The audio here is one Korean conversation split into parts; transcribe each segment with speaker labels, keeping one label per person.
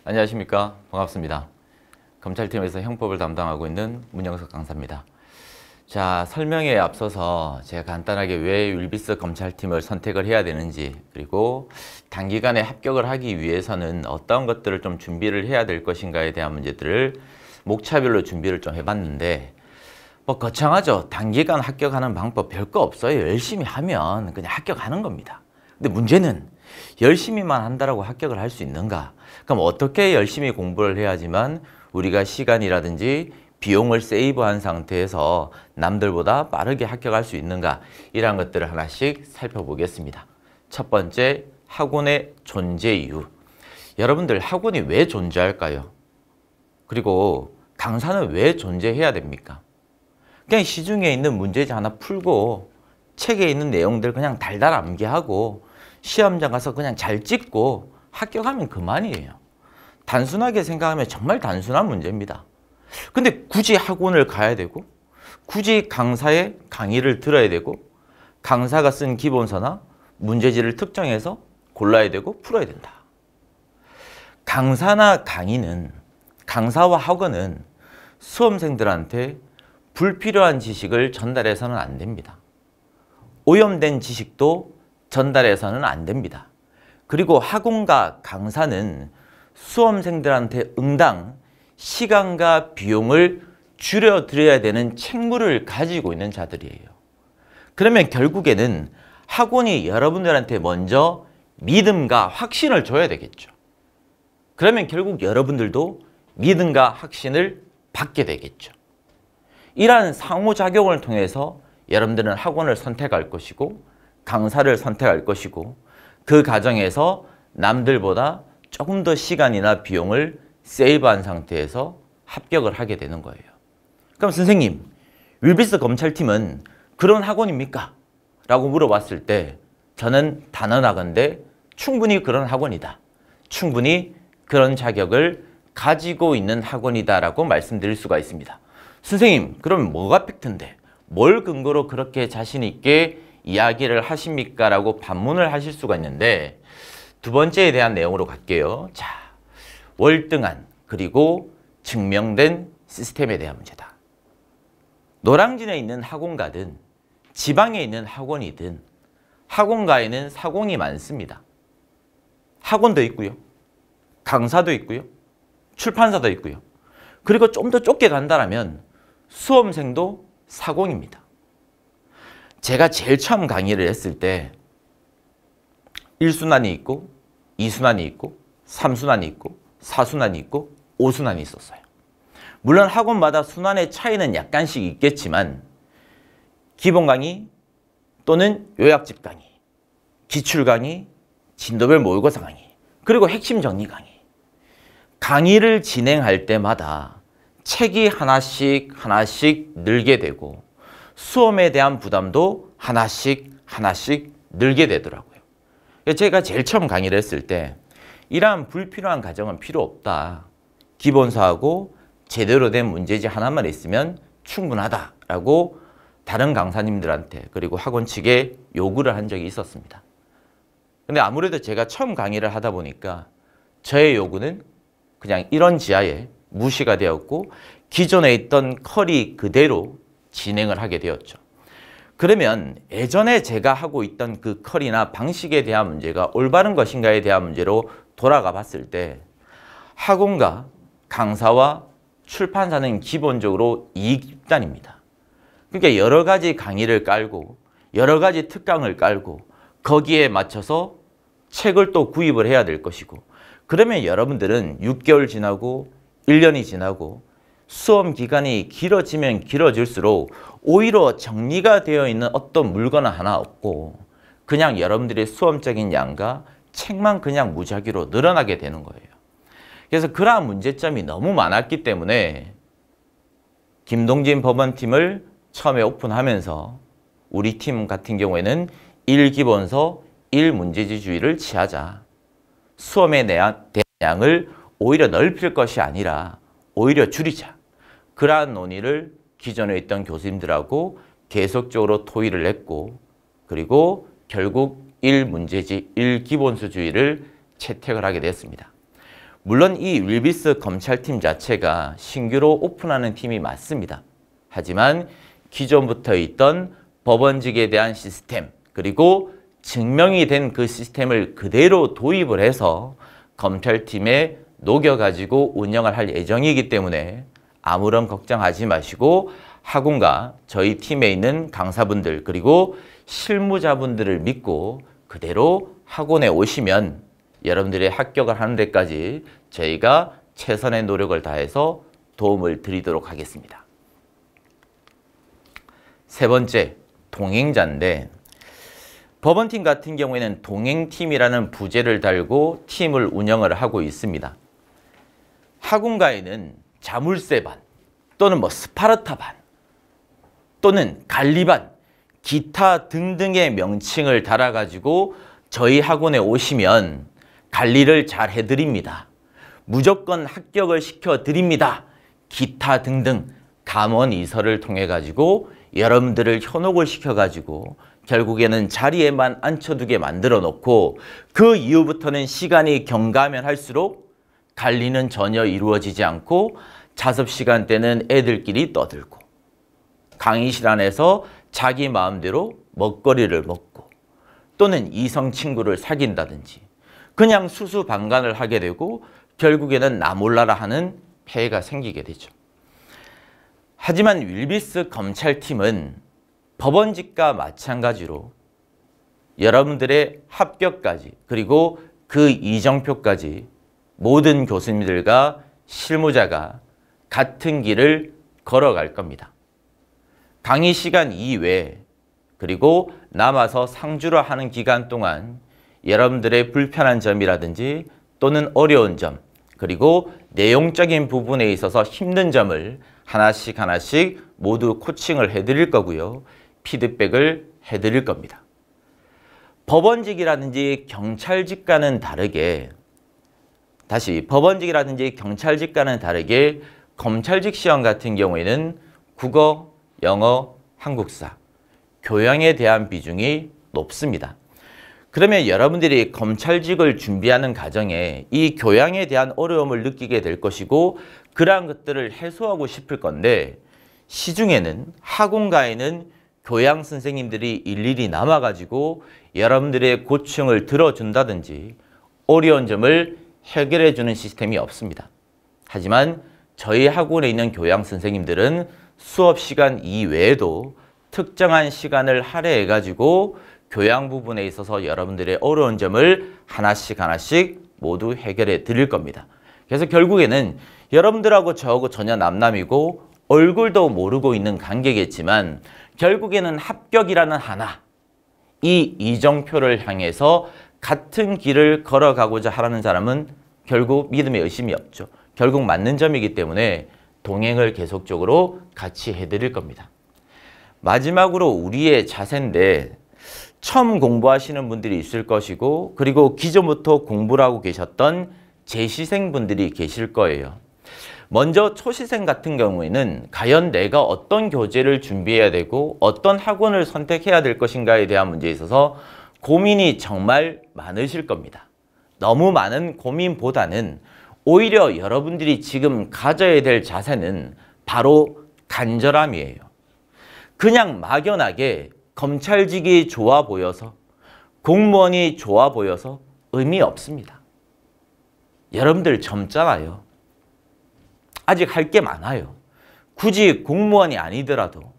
Speaker 1: 안녕하십니까. 반갑습니다. 검찰팀에서 형법을 담당하고 있는 문영석 강사입니다. 자, 설명에 앞서서 제가 간단하게 왜 율비스 검찰팀을 선택을 해야 되는지, 그리고 단기간에 합격을 하기 위해서는 어떤 것들을 좀 준비를 해야 될 것인가에 대한 문제들을 목차별로 준비를 좀 해봤는데, 거창하죠. 단기간 합격하는 방법 별거 없어요. 열심히 하면 그냥 합격하는 겁니다. 근데 문제는 열심히만 한다고 합격을 할 수 있는가? 그럼 어떻게 열심히 공부를 해야지만 우리가 시간이라든지 비용을 세이브한 상태에서 남들보다 빠르게 합격할 수 있는가? 이런 것들을 하나씩 살펴보겠습니다. 첫 번째, 학원의 존재 이유. 여러분들 학원이 왜 존재할까요? 그리고 강사는 왜 존재해야 됩니까? 그냥 시중에 있는 문제지 하나 풀고 책에 있는 내용들 그냥 달달 암기하고 시험장 가서 그냥 잘 찍고 합격하면 그만이에요. 단순하게 생각하면 정말 단순한 문제입니다. 근데 굳이 학원을 가야 되고, 굳이 강사의 강의를 들어야 되고, 강사가 쓴 기본서나 문제지를 특정해서 골라야 되고 풀어야 된다. 강사나 강의는, 강사와 학원은 수험생들한테 불필요한 지식을 전달해서는 안 됩니다. 오염된 지식도 전달해서는 안 됩니다. 그리고 학원과 강사는 수험생들한테 응당 시간과 비용을 줄여드려야 되는 책무를 가지고 있는 자들이에요. 그러면 결국에는 학원이 여러분들한테 먼저 믿음과 확신을 줘야 되겠죠. 그러면 결국 여러분들도 믿음과 확신을 받게 되겠죠. 이러한 상호작용을 통해서 여러분들은 학원을 선택할 것이고 강사를 선택할 것이고 그 과정에서 남들보다 조금 더 시간이나 비용을 세이브한 상태에서 합격을 하게 되는 거예요. 그럼 선생님, 율비스 검찰팀은 그런 학원입니까? 라고 물어봤을 때 저는 단언하건대 충분히 그런 학원이다. 충분히 그런 자격을 가지고 있는 학원이다 라고 말씀드릴 수가 있습니다. 선생님, 그럼 뭐가 팩트인데 뭘 근거로 그렇게 자신 있게 이야기를 하십니까? 라고 반문을 하실 수가 있는데 두 번째에 대한 내용으로 갈게요. 자, 월등한 그리고 증명된 시스템에 대한 문제다. 노량진에 있는 학원가든 지방에 있는 학원이든 학원가에는 사공이 많습니다. 학원도 있고요. 강사도 있고요. 출판사도 있고요. 그리고 좀 더 좁게 간다면 수험생도 사공입니다. 제가 제일 처음 강의를 했을 때 1순환이 있고 2순환이 있고 3순환이 있고 4순환이 있고 5순환이 있었어요. 물론 학원마다 순환의 차이는 약간씩 있겠지만 기본 강의 또는 요약집 강의, 기출 강의, 진도별 모의고사 강의, 그리고 핵심 정리 강의. 강의를 진행할 때마다 책이 하나씩 늘게 되고 수험에 대한 부담도 하나씩 늘게 되더라고요. 제가 제일 처음 강의를 했을 때 이러한 불필요한 과정은 필요 없다. 기본서하고 제대로 된 문제지 하나만 있으면 충분하다라고 다른 강사님들한테 그리고 학원 측에 요구를 한 적이 있었습니다. 근데 아무래도 제가 처음 강의를 하다 보니까 저의 요구는 그냥 이런 지하에 무시가 되었고 기존에 있던 컬이 그대로 진행을 하게 되었죠. 그러면 예전에 제가 하고 있던 그 컬이나 방식에 대한 문제가 올바른 것인가에 대한 문제로 돌아가 봤을 때 학원과 강사와 출판사는 기본적으로 이익단입니다. 그러니까 여러 가지 강의를 깔고 여러 가지 특강을 깔고 거기에 맞춰서 책을 또 구입을 해야 될 것이고 그러면 여러분들은 6개월 지나고 1년이 지나고 수험 기간이 길어지면 길어질수록 오히려 정리가 되어 있는 어떤 물건은 하나 없고 그냥 여러분들의 수험적인 양과 책만 그냥 무작위로 늘어나게 되는 거예요. 그래서 그러한 문제점이 너무 많았기 때문에 김동진 법원팀을 처음에 오픈하면서 우리 팀 같은 경우에는 1기본서 1문제지주의를 취하자. 수험의 대양을 오히려 넓힐 것이 아니라 오히려 줄이자. 그러한 논의를 기존에 있던 교수님들하고 계속적으로 토의를 했고 그리고 결국 1문제지 1기본서주의를 채택을 하게 됐습니다. 물론 이 윌비스 검찰팀 자체가 신규로 오픈하는 팀이 맞습니다. 하지만 기존부터 있던 법원직에 대한 시스템, 그리고 증명이 된 그 시스템을 그대로 도입을 해서 검찰팀에 녹여가지고 운영을 할 예정이기 때문에 아무런 걱정하지 마시고 학원과 저희 팀에 있는 강사분들 그리고 실무자분들을 믿고 그대로 학원에 오시면 여러분들의 합격을 하는 데까지 저희가 최선의 노력을 다해서 도움을 드리도록 하겠습니다. 세 번째, 동행자인데 법원팀 같은 경우에는 동행팀이라는 부제를 달고 팀을 운영을 하고 있습니다. 학원가에는 자물쇠반 또는 스파르타반 또는 갈리반, 기타 등등의 명칭을 달아가지고 저희 학원에 오시면 관리를 잘 해드립니다. 무조건 합격을 시켜드립니다. 기타 등등 감원 이설을 통해 가지고 여러분들을 현혹을 시켜가지고 결국에는 자리에만 앉혀두게 만들어 놓고 그 이후부터는 시간이 경과하면 할수록 관리는 전혀 이루어지지 않고 자습 시간 때는 애들끼리 떠들고 강의실 안에서 자기 마음대로 먹거리를 먹고 또는 이성 친구를 사귄다든지 그냥 수수방관을 하게 되고 결국에는 나 몰라라 하는 폐해가 생기게 되죠. 하지만 윌비스 검찰팀은 법원직과 마찬가지로 여러분들의 합격까지 그리고 그 이정표까지 모든 교수님들과 실무자가 같은 길을 걸어갈 겁니다. 강의 시간 이외에 그리고 남아서 상주를 하는 기간 동안 여러분들의 불편한 점이라든지 또는 어려운 점 그리고 내용적인 부분에 있어서 힘든 점을 하나씩 모두 코칭을 해드릴 거고요. 피드백을 해드릴 겁니다. 법원직이라든지 경찰직과는 다르게 법원직이라든지 경찰직과는 다르게 검찰직 시험 같은 경우에는 국어, 영어, 한국사, 교양에 대한 비중이 높습니다. 그러면 여러분들이 검찰직을 준비하는 과정에 이 교양에 대한 어려움을 느끼게 될 것이고 그러한 것들을 해소하고 싶을 건데 시중에는 학원가에는 교양 선생님들이 일일이 남아가지고 여러분들의 고충을 들어준다든지 어려운 점을 해결해 주는 시스템이 없습니다. 하지만 저희 학원에 있는 교양 선생님들은 수업 시간 이외에도 특정한 시간을 할애해가지고 교양 부분에 있어서 여러분들의 어려운 점을 하나씩 모두 해결해 드릴 겁니다. 그래서 결국에는 여러분들하고 저하고 전혀 남남이고 얼굴도 모르고 있는 관계겠지만 결국에는 합격이라는 하나, 이 이정표를 향해서 같은 길을 걸어가고자 하는 사람은 결국 믿음에 의심이 없죠. 결국 맞는 점이기 때문에 동행을 계속적으로 같이 해드릴 겁니다. 마지막으로 우리의 자세인데 처음 공부하시는 분들이 있을 것이고 그리고 기존부터 공부를 하고 계셨던 재시생분들이 계실 거예요. 먼저 초시생 같은 경우에는 과연 내가 어떤 교재를 준비해야 되고 어떤 학원을 선택해야 될 것인가에 대한 문제에 있어서 고민이 정말 많으실 겁니다. 너무 많은 고민보다는 오히려 여러분들이 지금 가져야 될 자세는 바로 간절함이에요. 그냥 막연하게 검찰직이 좋아 보여서 공무원이 좋아 보여서 의미 없습니다. 여러분들 젊잖아요. 아직 할 게 많아요. 굳이 공무원이 아니더라도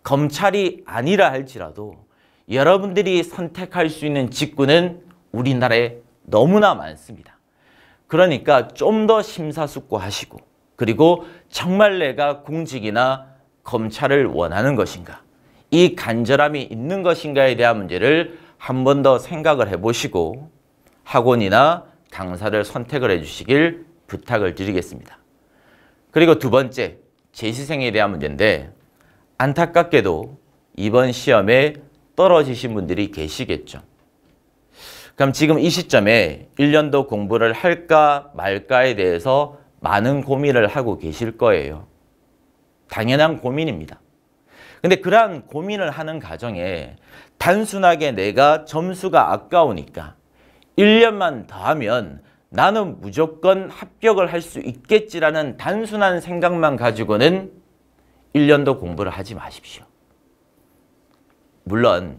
Speaker 1: 검찰이 아니라 할지라도 여러분들이 선택할 수 있는 직군은 우리나라에 너무나 많습니다. 그러니까 좀 더 심사숙고하시고 그리고 정말 내가 공직이나 검찰을 원하는 것인가 이 간절함이 있는 것인가에 대한 문제를 한 번 더 생각을 해보시고 학원이나 강사를 선택을 해주시길 부탁을 드리겠습니다. 그리고 두 번째, 재시생에 대한 문제인데 안타깝게도 이번 시험에 떨어지신 분들이 계시겠죠. 그럼 지금 이 시점에 1년도 공부를 할까 말까에 대해서 많은 고민을 하고 계실 거예요. 당연한 고민입니다. 근데 그러한 고민을 하는 과정에 단순하게 내가 점수가 아까우니까 1년만 더 하면 나는 무조건 합격을 할 수 있겠지라는 단순한 생각만 가지고는 1년도 공부를 하지 마십시오. 물론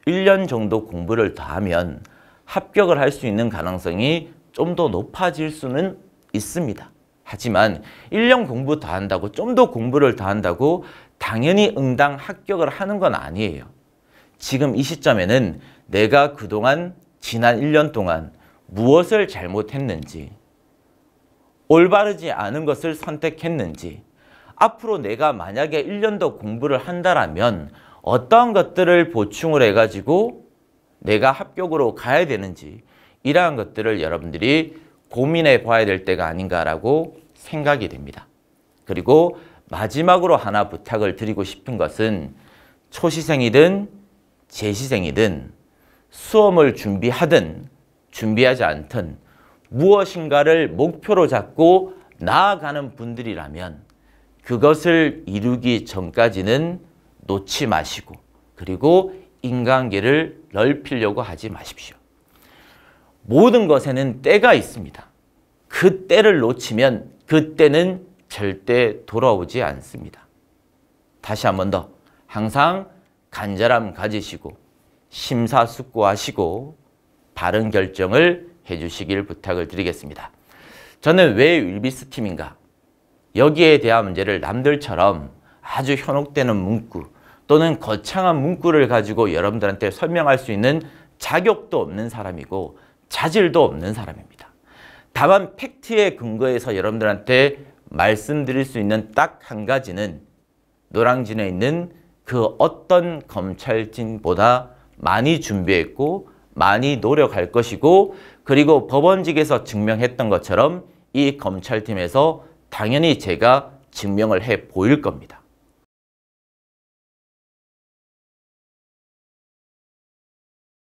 Speaker 1: 1년 정도 공부를 더 하면 합격을 할 수 있는 가능성이 좀 더 높아질 수는 있습니다. 하지만 1년 공부 더 한다고 좀 더 공부를 더 한다고 당연히 응당 합격을 하는 건 아니에요. 지금 이 시점에는 내가 그동안 지난 1년 동안 무엇을 잘못했는지, 올바르지 않은 것을 선택했는지, 앞으로 내가 만약에 1년 더 공부를 한다라면 어떠한 것들을 보충을 해가지고 내가 합격으로 가야 되는지, 이러한 것들을 여러분들이 고민해 봐야 될 때가 아닌가라고 생각이 됩니다. 그리고 마지막으로 하나 부탁을 드리고 싶은 것은 초시생이든 재시생이든 수험을 준비하든 준비하지 않든 무엇인가를 목표로 잡고 나아가는 분들이라면 그것을 이루기 전까지는 놓지 마시고, 그리고 인간관계를 넓히려고 하지 마십시오. 모든 것에는 때가 있습니다. 그 때를 놓치면 그 때는 절대 돌아오지 않습니다. 다시 한 번 더 항상 간절함 가지시고 심사숙고하시고 바른 결정을 해주시길 부탁을 드리겠습니다. 저는 왜 윌비스 팀인가? 여기에 대한 문제를 남들처럼 아주 현혹되는 문구 또는 거창한 문구를 가지고 여러분들한테 설명할 수 있는 자격도 없는 사람이고 자질도 없는 사람입니다. 다만 팩트에 근거해서 여러분들한테 말씀드릴 수 있는 딱 한 가지는 노량진에 있는 그 어떤 검찰진보다 많이 준비했고 많이 노력할 것이고, 그리고 법원직에서 증명했던 것처럼 이 검찰팀에서 당연히 제가 증명을 해 보일 겁니다.